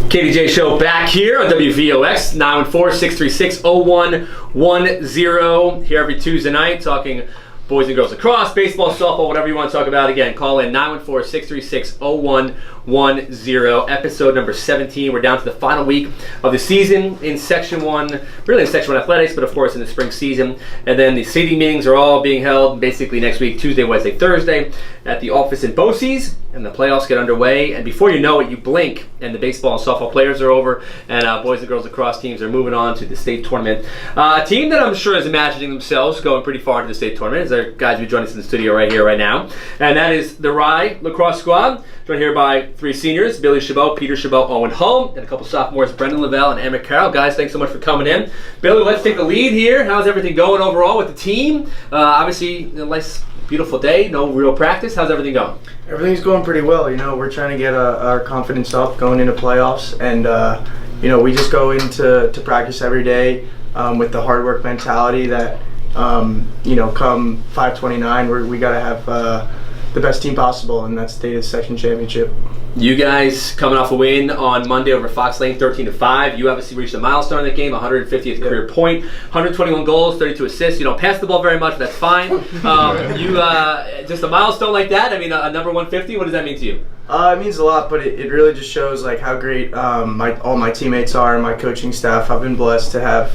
KDJ Show back here on WVOX, 914-636-0110. Here every Tuesday night talking boys and girls lacrosse, baseball, softball, whatever you want to talk about. Again, call in 914-636-0110. Episode number 17. We're down to the final week of the season in Section 1, really in Section 1 athletics, but of course in the spring season. And then the city meetings are all being held basically next week, Tuesday, Wednesday, Thursday, at the office in BOCES. And the playoffs get underway, and before you know it, you blink, and the baseball and softball players are over, and boys and girls lacrosse teams are moving on to the state tournament. A team that I'm sure is imagining themselves going pretty far into the state tournament is our guys who join us in the studio right here, right now, and that is the Rye Lacrosse squad, joined here by three seniors, Billy Chabot, Peter Chabot, Owen Hull, and a couple sophomores, Brendan Lavelle and Emmett Carroll. Guys, thanks so much for coming in. Billy, let's take the lead here. How's everything going overall with the team? Obviously, a nice, beautiful day, no real practice. How's everything going? Everything's going pretty well. You know, we're trying to get our confidence up going into playoffs, and you know, we just go into practice every day with the hard work mentality that you know, come 5/29, we got to have the best team possible, and that's the section championship. You guys coming off a win on Monday over Fox Lane, 13-5. You obviously reached a milestone in that game, 150th career point, 121 goals, 32 assists. You don't pass the ball very much, but that's fine. You just a milestone like that. I mean, a number 150. What does that mean to you? It means a lot, but it really just shows like how great all my teammates are and my coaching staff. I've been blessed to have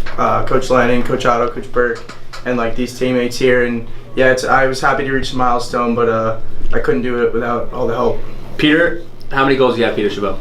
Coach Lanning, Coach Otto, Coach Burke, and like these teammates here. And yeah, I was happy to reach the milestone, but I couldn't do it without all the help. Peter, how many goals do you have, Peter Chabot?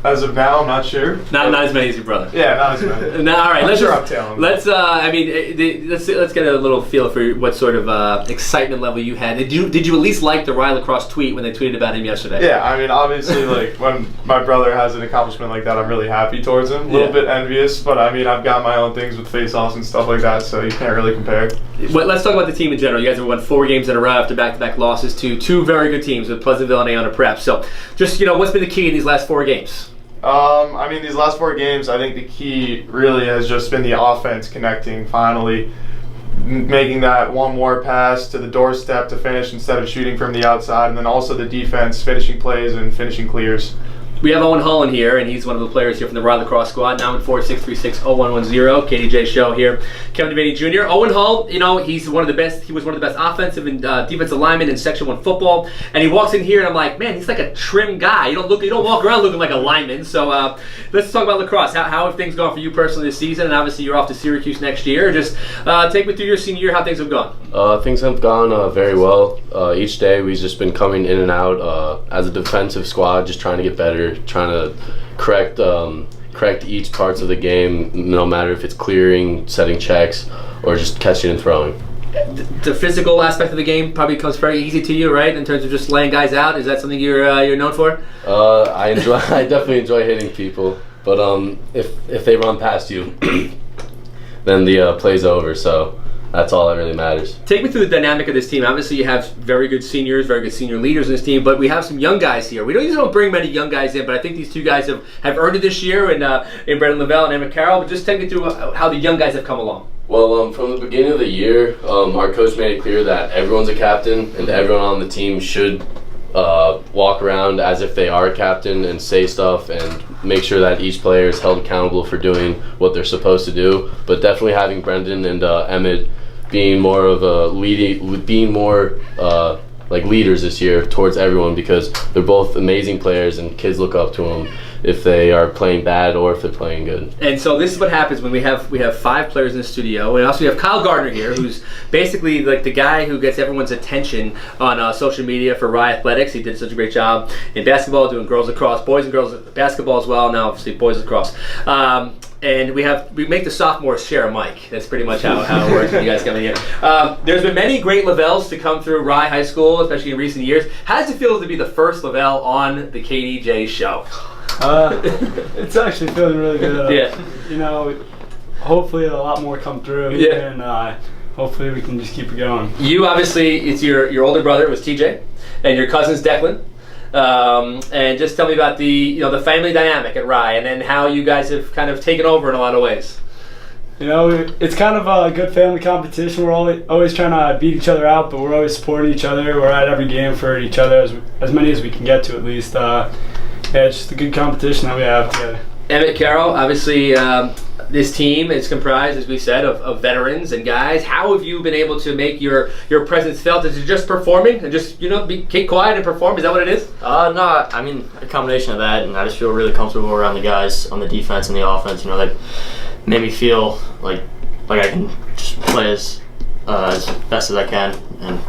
As of now, I'm not sure. Not as many as your brother. Yeah, not as many. No, all right. I'm sure I'm telling. Let's get a little feel for what sort of excitement level you had. Did you at least like the Rye Lacrosse tweet when they tweeted about him yesterday? Yeah, I mean, obviously, like when my brother has an accomplishment like that, I'm really happy towards him. A little bit envious, but I mean, I've got my own things with face-offs and stuff like that, so you can't really compare. Well, let's talk about the team in general. You guys have won 4 games in a row after back-to-back losses to 2 very good teams with Pleasantville and Aona Prep. So, just what's been the key in these last 4 games? I mean, these last 4 games, I think the key really has just been the offense connecting, finally making that one more pass to the doorstep to finish instead of shooting from the outside, and then also the defense finishing plays and finishing clears. We have Owen Hull in here, and he's one of the players here from the Rye Lacrosse squad. 914-636-0110. KDJ Show here. Kevin Devaney Jr. Owen Hull, he's one of the best. He was one of the best offensive and defensive linemen in Section 1 football. And he walks in here, and I'm like, man, he's like a trim guy. You don't walk around looking like a lineman. So let's talk about lacrosse. How have things gone for you personally this season? And obviously, you're off to Syracuse next year. Just take me through your senior year. How things have gone? Things have gone very well. Each day, we've just been coming in and out as a defensive squad, just trying to get better. Trying to correct each parts of the game, no matter if it's clearing, setting checks, or just catching and throwing. The physical aspect of the game probably comes very easy to you, right? In terms of just laying guys out, is that something you're known for? I definitely enjoy hitting people, but if they run past you, then the play's over. So. That's all that really matters. Take me through the dynamic of this team. Obviously, you have very good seniors, very good senior leaders in this team, but we have some young guys here. We usually don't bring many young guys in, but I think these 2 guys have earned it this year in Brendan Lavelle and Emmett Carroll. But just take me through how the young guys have come along. Well, from the beginning of the year, our coach made it clear that everyone's a captain and everyone on the team should walk around as if they are a captain and say stuff and make sure that each player is held accountable for doing what they're supposed to do. But definitely having Brendan and Emmett being more of like leaders this year towards everyone, because they're both amazing players and kids look up to them if they are playing bad or if they're playing good. And so this is what happens when we have 5 players in the studio. And also we have Kyle Gardner here, who's basically like the guy who gets everyone's attention on social media for Rye Athletics. He did such a great job in basketball, doing girls lacrosse, boys and girls basketball as well, now obviously boys lacrosse. And we make the sophomores share a mic. That's pretty much how it works when you guys come in here. There's been many great Lavelles to come through Rye High School, especially in recent years. How does it feel to be the first Lavelle on the KDJ Show? It's actually feeling really good. Yeah. Hopefully a lot more come through. Yeah. And hopefully we can just keep it going. You obviously, it's your older brother, it was TJ, and your cousin's Declan. And just tell me about the family dynamic at Rye, and then how you guys have kind of taken over in a lot of ways. It's kind of a good family competition. We're always trying to beat each other out, but we're always supporting each other. We're at every game for each other, as many as we can get to at least. Yeah, it's just a good competition that we have together. Emmett, Carroll, obviously this team is comprised, as we said, of veterans and guys. How have you been able to make your presence felt? Is it just performing and just, keep quiet and perform? Is that what it is? No, I mean, a combination of that, and I just feel really comfortable around the guys on the defense and the offense. They made me feel like I can just play as best as I can and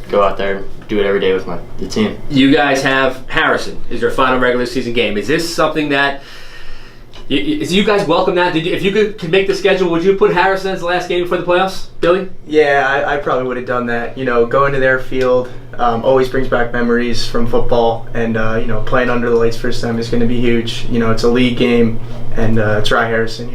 go out there and do it every day with the team. You guys have Harrison is your final regular season game. Is this something that you guys welcome that? If you could make the schedule, would you put Harrison as the last game before the playoffs, Billy? Yeah, I probably would have done that. Going to their field always brings back memories from football, and playing under the lights first time is going to be huge. It's a league game, and it's Rye Harrison.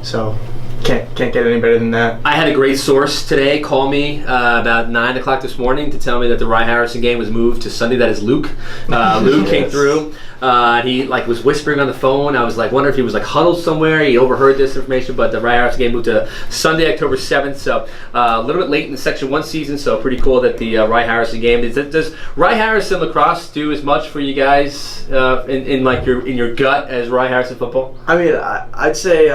So can't get any better than that. I had a great source today call me about 9 o'clock this morning to tell me that the Rye Harrison game was moved to Sunday. That is Luke. Luke came through. He was whispering on the phone. I was wondering if he was huddled somewhere. He overheard this information, but the Rye Harrison game moved to Sunday, October 7th. So a little bit late in the Section 1 season. So pretty cool that the Rye Harrison game. Does Rye Harrison lacrosse do as much for you guys in your gut as Rye Harrison football? I mean, I'd say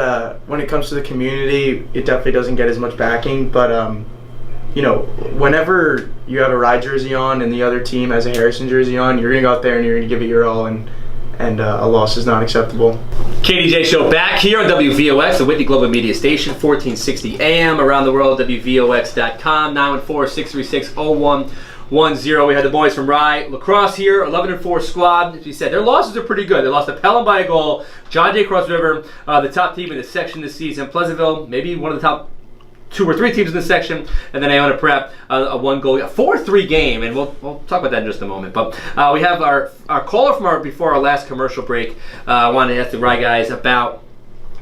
when it comes to the community, it definitely doesn't get as much backing, but whenever you have a Rye jersey on and the other team has a Harrison jersey on, you're going to go out there and you're going to give it your all, and a loss is not acceptable. KDJ Show back here on WVOX, the Whitney Global Media Station, 1460 AM, around the world, WVOX.com, 914-636-0110. We had the boys from Rye Lacrosse here, 11-4 squad. As you said, their losses are pretty good. They lost to Pelham by a goal, John Day Cross River, the top team in the section this season. Pleasantville, maybe one of the top 2 or 3 teams in the section, and then Iona Prep, a 1-goal, 4-3 game, and we'll talk about that in just a moment. But we have our caller from before our last commercial break. I wanted to ask the Rye guys about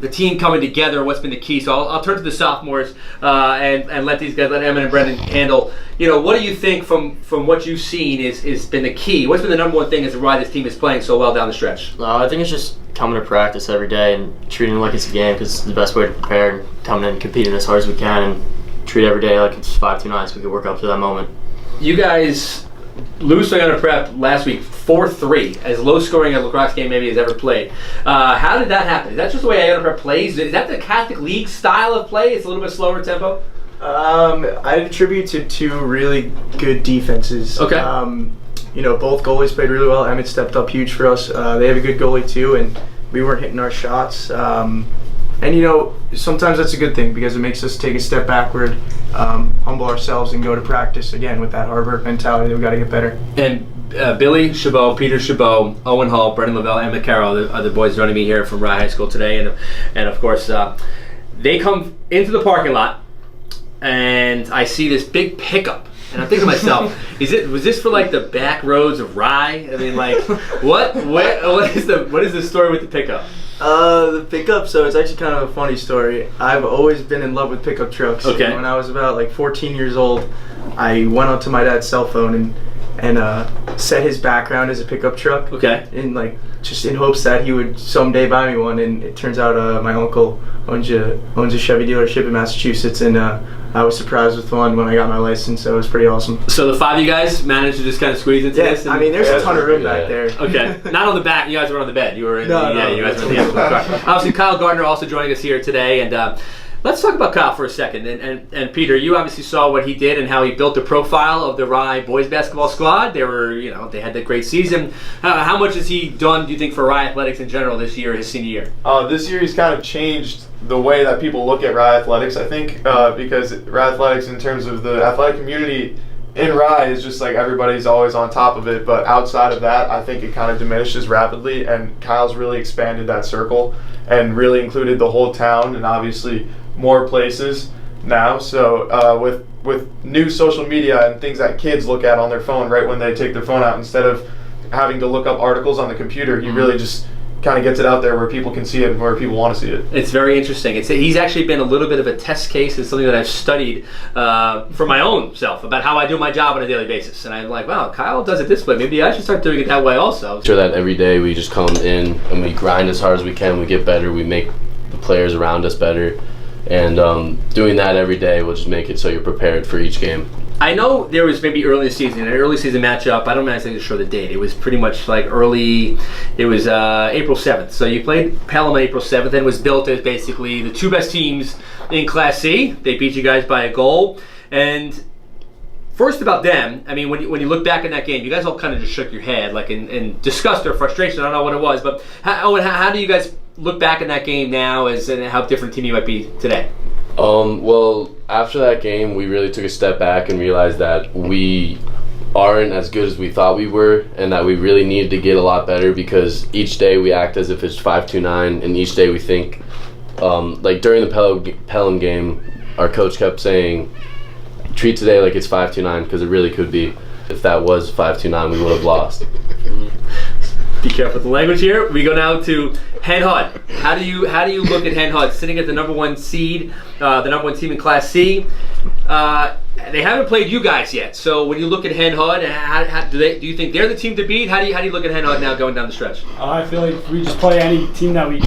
the team coming together, what's been the key. So I'll turn to the sophomores and let these guys, let Emmett and Brendan handle. What do you think from what you've seen is been the key? What's been the number one thing as to why this team is playing so well down the stretch? I think it's just coming to practice every day and treating it like it's a game, because it's the best way to prepare, and coming in and competing as hard as we can and treat every day like it's 5-2 nights. We can work up to that moment. You guys lose to Iona Prep last week, 4-3, as low scoring a lacrosse game maybe has ever played. How did that happen? Is that just the way Iona Prep plays? Is that the Catholic League style of play? It's a little bit slower tempo? I attribute to 2 really good defenses. Okay. Both goalies played really well. Emmett stepped up huge for us. They have a good goalie too, and we weren't hitting our shots. And sometimes that's a good thing, because it makes us take a step backward, humble ourselves, and go to practice again with that hard work mentality that we got to get better. And Billy Chabot, Peter Chabot, Owen Hall, Brendan Lavelle, Emmett Carroll are the boys joining me here from Rye High School today, and of course they come into the parking lot, and I see this big pickup. And I'm thinking to myself, was this for the back roads of Rye? I mean, what is the story with the pickup? The pickup, so it's actually kind of a funny story. I've always been in love with pickup trucks. Okay. When I was about 14 years old, I went onto my dad's cell phone and set his background as a pickup truck. Okay. And just in hopes that he would someday buy me one. And it turns out my uncle owns a Chevy dealership in Massachusetts, and I was surprised with one when I got my license, so it was pretty awesome. So the 5 of you guys managed to just kind of squeeze into this? I mean, there's a ton of room back there. Okay. Not on the back. You guys were on the bed. You were in you guys were in the actual car. Obviously, Kyle Gardner also joining us here today, and let's talk about Kyle for a second. And Peter, you obviously saw what he did and how he built the profile of the Rye boys basketball squad. They were, they had that great season. How much has he done, do you think, for Rye athletics in general this year, his senior year? This year he's kind of changed the way that people look at Rye athletics, I think, because Rye athletics, in terms of the athletic community in Rye, is just everybody's always on top of it, but outside of that, I think it kind of diminishes rapidly, and Kyle's really expanded that circle and really included the whole town, and obviously more places now. So with new social media and things that kids look at on their phone right when they take their phone out, instead of having to look up articles on the computer, he really just kind of gets it out there where people can see it and where people want to see it. It's very interesting. He's actually been a little bit of a test case. It's something that I've studied for my own self about how I do my job on a daily basis. And I'm like, wow, Kyle does it this way. Maybe I should start doing it that way also. Sure that every day we just come in and we grind as hard as we can. We get better. We make the players around us better. And doing that every day will just make it so you're prepared for each game. I know there was maybe early season, an early season matchup. I don't know exactly sure the date. It was pretty much like early. It was April 7th. So you played Pelham on April 7th, and was built as basically the two best teams in Class C. They beat you guys by a goal. And first about them, I mean, when you look back in that game, you guys all kind of just shook your head, like in disgust or frustration. I don't know what it was, but how do you guys look back in that game now, and how different team you might be today? Well, after that game, we really took a step back and realized that we aren't as good as we thought we were, and that we really needed to get a lot better, because each day we act as if it's 5-2-9, and each day we think, like during the Pelham game, our coach kept saying, treat today like it's 5-2-9, because it really could be. If that was 5-2-9, we would have lost. Be careful with the language here. We go now to Hen Hud. How do you look at Hen Hud sitting at the number 1 seed, the number 1 team in Class C? They haven't played you guys yet. So when you look at Hen Hud, do you think they're the team to beat? How do you look at Hen Hud now going down the stretch? I feel like we just play any team that we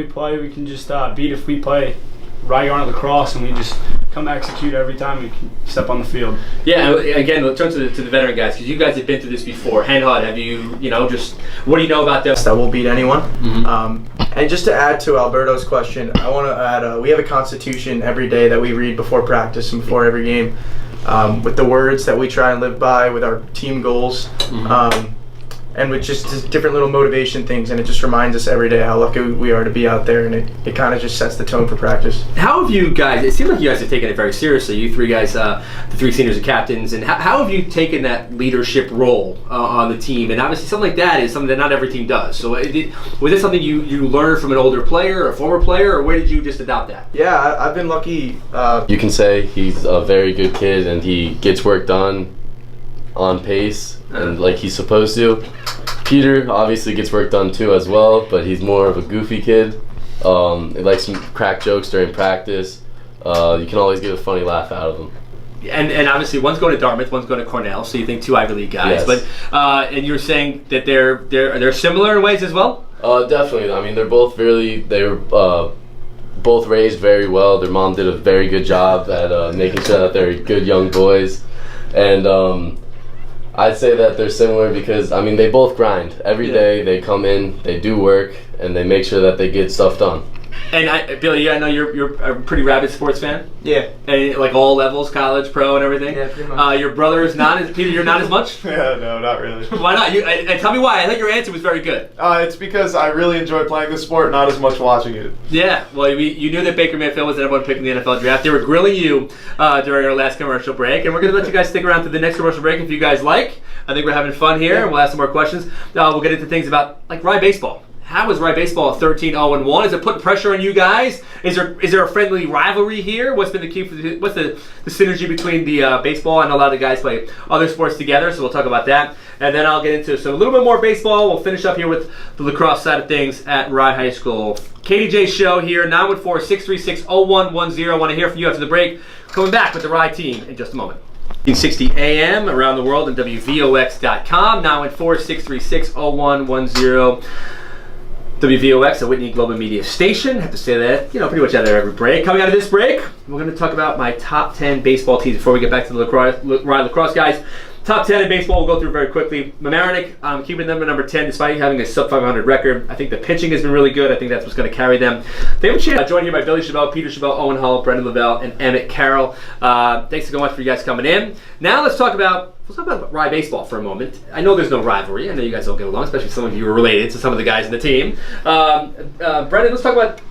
play, we can just beat. If we play Rye Lacrosse and we just come execute every time we can step on the field. Yeah, again, let's turn to the veteran guys, because you guys have been through this before. Hen Hud, have you, just what do you know about them? That will beat anyone. And just to add to Alberto's question, I want to add, we have a constitution every day that we read before practice and before every game, with the words that we try and live by, with our team goals, and with just different little motivation things, and it just reminds us every day how lucky we are to be out there, and it kind of just sets the tone for practice. How have you guys, it seems like you guys have taken it very seriously, you three guys, the 3 seniors and captains, and how have you taken that leadership role on the team? And obviously something like that is something that not every team does. So was it something you learned from an older player or a former player, or where did you just adopt that? Yeah, I've been lucky. You can say he's a very good kid, and he gets work done on pace and like he's supposed to. Peter obviously gets work done too as well, but he's more of a goofy kid. He likes some crack jokes during practice. You can always get a funny laugh out of him. And obviously one's going to Dartmouth, one's going to Cornell, so you think 2 Ivy League guys. Yes. But and you're saying that they're similar in ways as well? Definitely. I mean, they were both raised very well. Their mom did a very good job at making sure that they're good young boys. And I'd say that they're similar because, I mean, they both grind. Every day they come in, they do work, and they make sure that they get stuff done. And Billy, I know you're a pretty rabid sports fan. Yeah. And like all levels, college, pro, and everything. Yeah, pretty much. Your brother is not as Peter. You're not as much. Yeah, no, not really. Why not? And tell me why. I thought your answer was very good. It's because I really enjoy playing the sport, not as much watching it. Yeah. Well, you knew that Baker Mayfield was the number 1 pick in the NFL draft. They were grilling you during our last commercial break, and we're going to let you guys stick around to the next commercial break if you guys like. I think we're having fun here, and we'll ask some more questions. We'll get into things about like Rye baseball. How is Rye baseball 13-0-1? Is it putting pressure on you guys? Is there a friendly rivalry here? What's been the key what's the synergy between the baseball? I know a lot of guys play other sports together, so we'll talk about that. And then I'll get into a little bit more baseball. We'll finish up here with the lacrosse side of things at Rye High School. KDJ Show here, 914-636-0110. Want to hear from you after the break. Coming back with the Rye team in just a moment. 60 AM around the world and WVOX.com, 914-636-0110. WVOX, a Whitney Global Media station. I have to say that, pretty much out of every break. Coming out of this break, we're going to talk about my top 10 baseball teams before we get back to the Rye Lacrosse guys. Top 10 in baseball, we'll go through very quickly. Mamaroneck, keeping them at number 10 despite having a sub-500 record. I think the pitching has been really good. I think that's what's going to carry them. They have a chance. Joined here by Billy Chabot, Peter Chabot, Owen Hull, Brendan Lavelle, and Emmett Carroll. Thanks so much for you guys coming in. Now let's talk about Rye baseball for a moment. I know there's no rivalry. I know you guys don't get along, especially some of you are related to some of the guys in the teteam. Brendan, let's talk about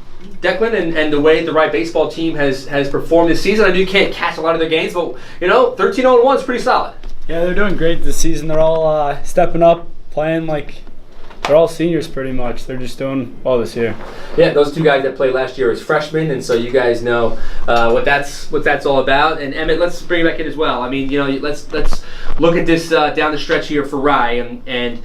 Declan and the way the Rye baseball team has performed this season. I know you can't catch a lot of their games, but 13-0-1 is pretty solid. Yeah, they're doing great this season. They're all stepping up, playing like they're all seniors pretty much. They're just doing well this year. Yeah, those 2 guys that played last year as freshmen, and so you guys know what that's all about. And Emmett, let's bring you back in as well. I mean, let's look at this down the stretch here for Rye and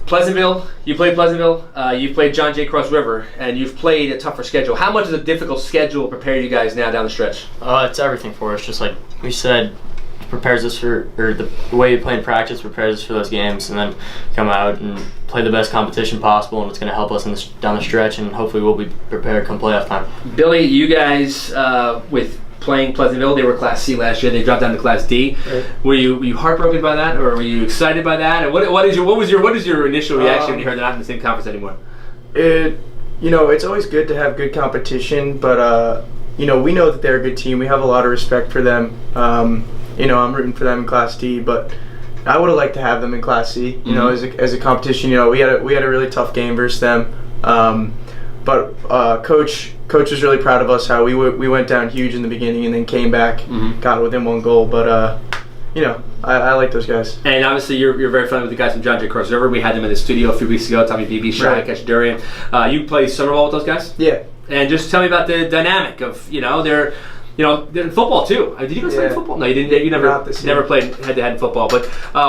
Pleasantville. You played Pleasantville. You've played John Jay Cross River, and you've played a tougher schedule. How much does a difficult schedule prepare you guys now down the stretch? It's everything for us. Just like we said, prepares us the way we play in practice prepares us for those games, and then come out and play the best competition possible, and it's going to help us down the stretch, and hopefully we'll be prepared come playoff time. Billy, you guys with playing Pleasantville. They were Class C last year. They dropped down to Class D. Right. Were you heartbroken by that, or were you excited by that? And what is your initial reaction when you heard they're not in the same conference anymore? It's always good to have good competition, but we know that they're a good team. We have a lot of respect for them. I'm rooting for them in Class D, but I would have liked to have them in Class C. As a competition. We had a really tough game versus them. But coach was really proud of us. How we went down huge in the beginning and then came back, got within 1 goal. But I like those guys. And obviously, you're very familiar with the guys from John Jay Cross River. We had them in the studio a few weeks ago. Tommy Beebe, Shai, Right. Kachadurian. You play summer ball with those guys? Yeah. And just tell me about the dynamic of they're in football too. Did you guys play football? No, you didn't. You Not this year. never played head-to-head in football. But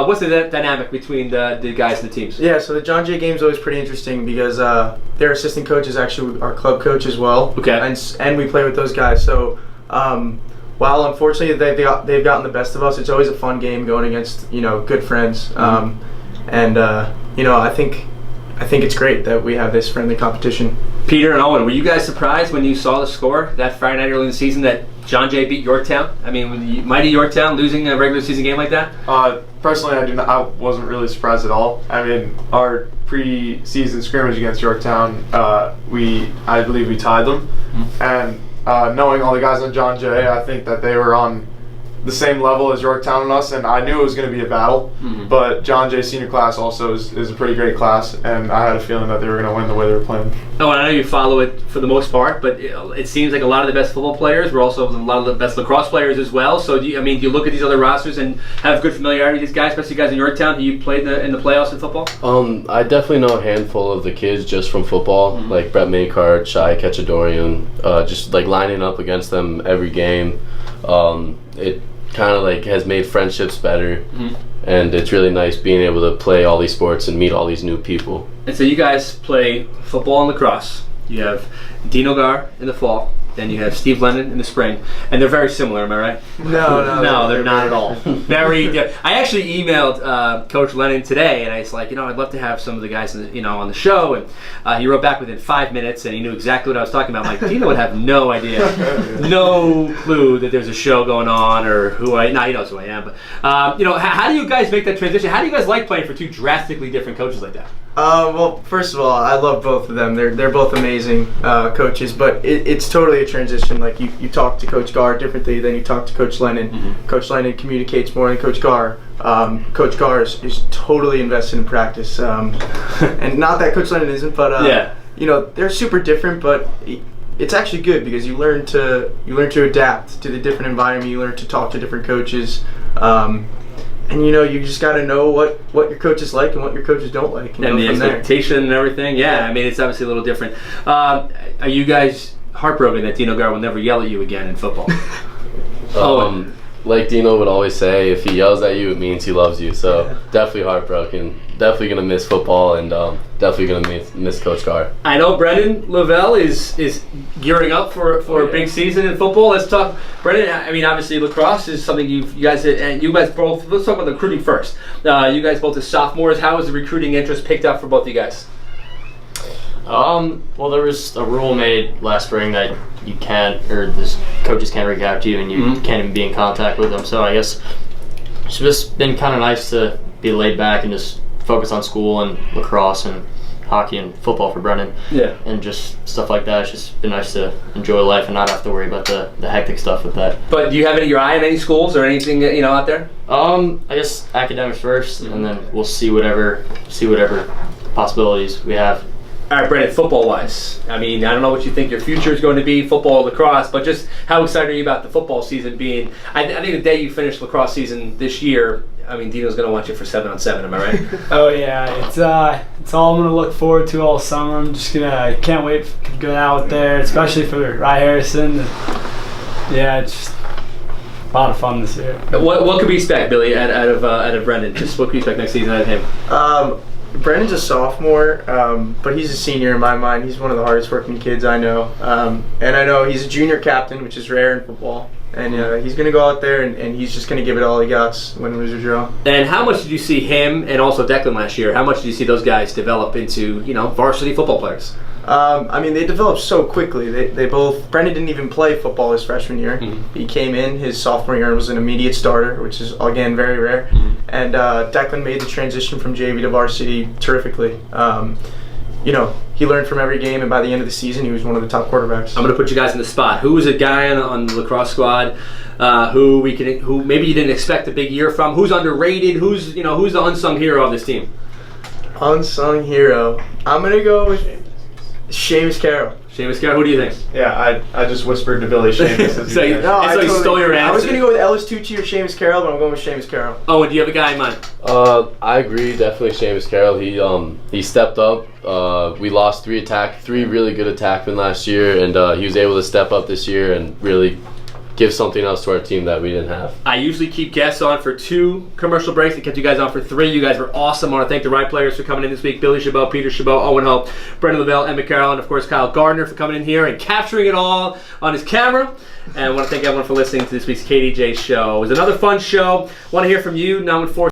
what's the dynamic between the guys and the teams? Yeah, so the John Jay game's always pretty interesting because their assistant coach is actually our club coach as well. Okay. And we play with those guys. So while unfortunately they've gotten the best of us, it's always a fun game going against good friends. I think it's great that we have this friendly competition. Peter and Owen, were you guys surprised when you saw the score that Friday night early in the season that John Jay beat Yorktown? I mean, mighty Yorktown losing a regular season game like that? Personally, I wasn't really surprised at all. I mean, our pre-season scrimmage against Yorktown, I believe we tied them. And knowing all the guys on John Jay, I think that they were on the same level as Yorktown and us, and I knew it was going to be a battle. But John Jay's senior class also is a pretty great class, and I had a feeling that they were going to win the way they were playing. Oh, and I know you follow it for the most part, but it seems like a lot of the best football players were also a lot of the best lacrosse players as well. So do you look at these other rosters and have good familiarity with these guys, especially guys in Yorktown who you played in the playoffs in football? I definitely know a handful of the kids just from football, like Brett Maycart, Shai Kachadorian, just like lining up against them every game. It kind of like has made friendships better, and it's really nice being able to play all these sports and meet all these new people. And so you guys play football and lacrosse. You have Dino Gar in the fall, then you have Steve Lennon in the spring, and they're very similar, am I right? No, they're not at all. I actually emailed Coach Lennon today, and I was like, I'd love to have some of the guys on the show, and he wrote back within 5 minutes, and he knew exactly what I was talking about. I'm like, Dino would have no idea, no clue that there's a show going on or who he knows who I am. But how do you guys make that transition? How do you guys like playing for two drastically different coaches like that? Well, first of all, I love both of them. They're both amazing coaches, but it's totally a transition. Like you talk to Coach Gar differently than you talk to Coach Lennon. Coach Lennon communicates more than Coach Gar. Coach Gar is totally invested in practice, and not that Coach Lennon isn't, but they're super different. But it's actually good because you learn to adapt to the different environment. You learn to talk to different coaches. And you just got to know what your coaches like and what your coaches don't like. And the expectation and everything. Yeah, I mean, it's obviously a little different. Are you guys heartbroken that Dino Gar will never yell at you again in football? Like Dino would always say, if he yells at you, it means he loves you. So definitely heartbroken. Definitely going to miss football, and definitely going to miss Coach Gar. I know Brendan Lavelle is gearing up for a big season in football. Let's talk, Brendan. I mean, obviously lacrosse is something you guys both. Let's talk about the recruiting first. You guys both as sophomores. How has the recruiting interest picked up for both of you guys? Well, there was a rule made last spring that you can't, or the coaches can't reach out to you, and you can't even be in contact with them. So I guess it's just been kind of nice to be laid back and just focus on school and lacrosse and hockey and football for Brendan. Yeah. And just stuff like that. It's just been nice to enjoy life and not have to worry about the hectic stuff with that. But do you have your eye on any schools or anything out there? I guess academics first, and then we'll see whatever possibilities we have. All right, Brendan, football-wise, I mean, I don't know what you think your future is going to be, football or lacrosse, but just how excited are you about the football season being? I think the day you finish lacrosse season this year, I mean, Dino's going to want you for 7-on-7, am I right? Oh, yeah. It's all I'm going to look forward to all summer. I'm just can't wait to go out there, especially for Rye Harrison. Yeah, it's just a lot of fun this year. What could we expect, Billy, out of Brendan? Just what could we expect next season out of him? Brendan's a sophomore, but he's a senior in my mind. He's one of the hardest working kids I know. And I know he's a junior captain, which is rare in football. And he's going to go out there and he's just going to give it all he got, win, lose, or draw. And how much did you see him and also Declan last year? How much did you see those guys develop into, varsity football players? They developed so quickly. They both. Brendan didn't even play football his freshman year. Mm-hmm. He came in his sophomore year and was an immediate starter, which is again very rare. Mm-hmm. And Declan made the transition from JV to varsity terrifically. He learned from every game, and by the end of the season, he was one of the top quarterbacks. I'm going to put you guys in the spot. Who is a guy on the lacrosse squad who maybe you didn't expect a big year from? Who's underrated? Who's the unsung hero of this team? Unsung hero. I'm gonna go with Seamus Carroll. Seamus Carroll. Who do you think? Yeah, I just whispered to Billy Seamus. As So he you- did. No, he stole your I was answer. gonna go with Ellis Tucci or Seamus Carroll, but I'm going with Seamus Carroll. Oh, and do you have a guy in mind? I agree, definitely Seamus Carroll. He stepped up. We lost three really good attackmen last year, and he was able to step up this year and really give something else to our team that we didn't have. I usually keep guests on for 2 commercial breaks. I kept you guys on for 3. You guys were awesome. I want to thank the right players for coming in this week. Billy Chabot, Peter Chabot, Owen Hope, Brendan Lavelle, Emma Carroll, and of course Kyle Gardner for coming in here and capturing it all on his camera. And I want to thank everyone for listening to this week's KDJ Show. It was another fun show. I want to hear from you, 914